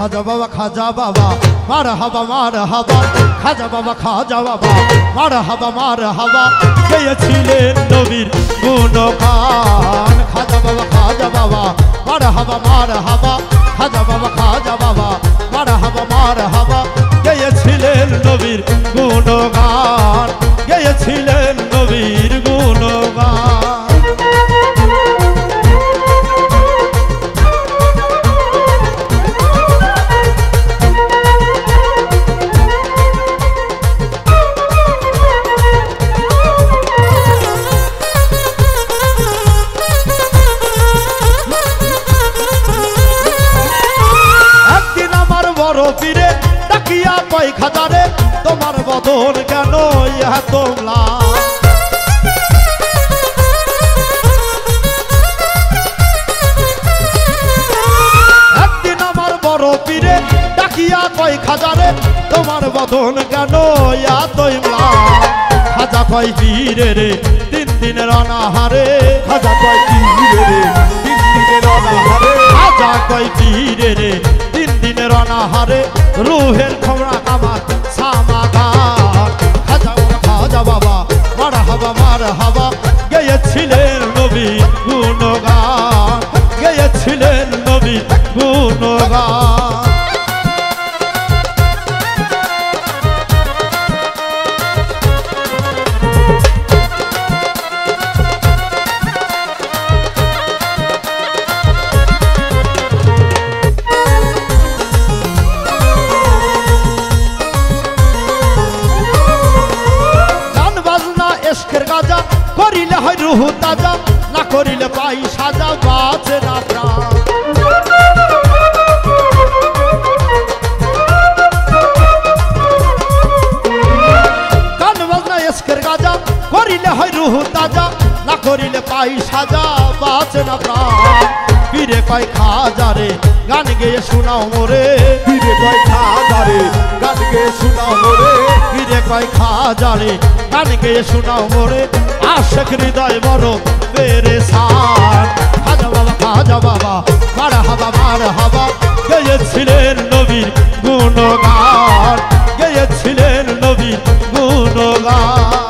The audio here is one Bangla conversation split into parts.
খাজা বাবা মারহাবা মারহাবা খাজা বাবা মারহাবা মারহাবা গেয়েছিলেন নবীর গুণগান খাজা বাবা মারহাবা মারহাবা খাজা বাবা মারহাবা মারহাবা গেয়েছিলেন নবীর গুণগান গেয়েছিলেন নবীর গুণগান। পীরে ডাকিয়া কয় খাজারে তোমার বদন কেন ইহা তোমলা একদিন আমার বড় পীরে ডাকিয়া কয় খাজারে তোমার বদন কেন ইহা তোমলা খাজা কয় পীরে রে তিন দিনের অনাহারে খাজা কয় পীরে রে তিন দিনের অনাহারে খাজা কয় পীরে রে দিনের অনাহারে রুহের খবরা কামার সামাগান খাজা বাবা মারহাবা গেয়েছিলেন নবী গুণগান গেয়েছিলেন নবী গুণগান। গাজা করিলে হয় রুহ তাজা না করিলে পাই সাজা বাঁচে না প্রাণ গান বাজনা এসকের গাজা করিলে হয় রুহ তাজা না করিলে পাই সাজা বাঁচে না প্রাণ পীরে কয় খাজারে গান গেয়ে শোনাও মোরে পীরে কয় খাজারে গান গেয়ে শোনাও মোরে পীরে কয় খাজারে গান গেয়ে শোনাও মোরে আশেক হৃদয় বড় পেরেশান খাজা বাবা মারহাবা গেয়েছিলেন নবীর গুণগান গেয়েছিলেন নবীর গুণগান।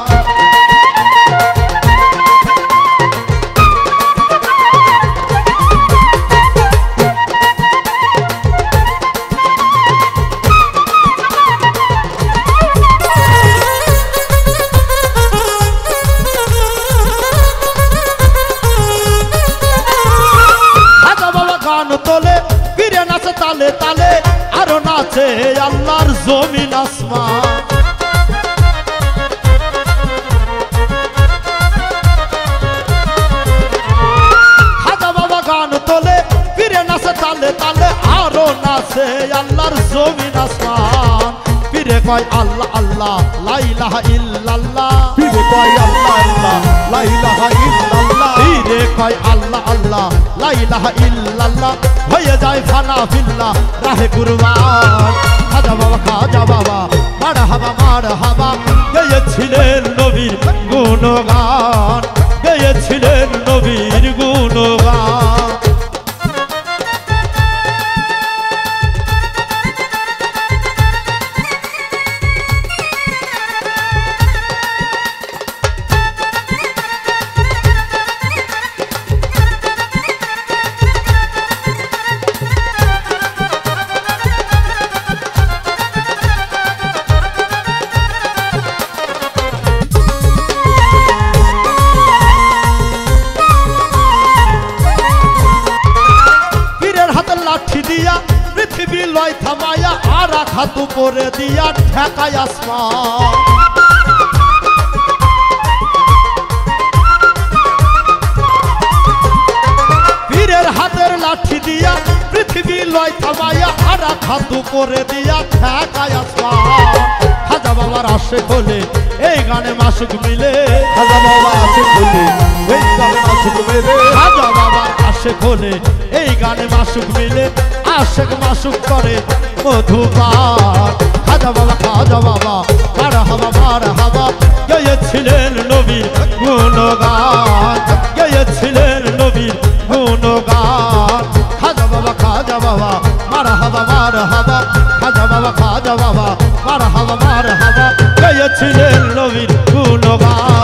তোলে পীরে নাচে তালে তালে আরো নাচে আল্লাহর জমিন আসমান খাজা বাবা গান তোলে পীরে নাচে তালে তালে আরো নাচে আল্লাহর জমিন আসমান পীরে কয় আল্লাহ আল্লাহ লা ইলাহা ইল্লাল্লাহ পীরে কয় আল্লাহ আল্লাহ লা ইলাহা ইল্লাল্লাহ পীরে কয় আল্লাহ আল্লাহ লা ইলাহা ইল্লাল্লাহ হয়ে যায় ফানা ফিল্লাহ রাহে কুরবান খাজা বাবা মারহাবা গেয়েছিলেন নবীর গুণগান গেয়েছিলেন নবীর গুণগান। পৃথিবী লয় থামায়া আর আঘাত উপরে দিয়া ঠেকায় আসমান পীরের হাতের লাঠি দিয়া পৃথিবী লয় থামায়া আর আঘাত উপরে দিয়া ঠেকায় আসমান খাজা বাবার আশে হলে এই গানে মাসুক মিলে খাজা বাবার আশে হলে এই গানে মাসুক মিলে খাজা বাবার আশে হলে এই গানে মাসুক মিলে আশেক মাসুক করে মধুপান খাজা বাবা মারহাবা গেয়েছিলেন নবীর গুণগান গেয়েছিলেন নবীর গুণগান খাজা বাবা মারহাবা গেয়েছিলেন নবীর গুণগান।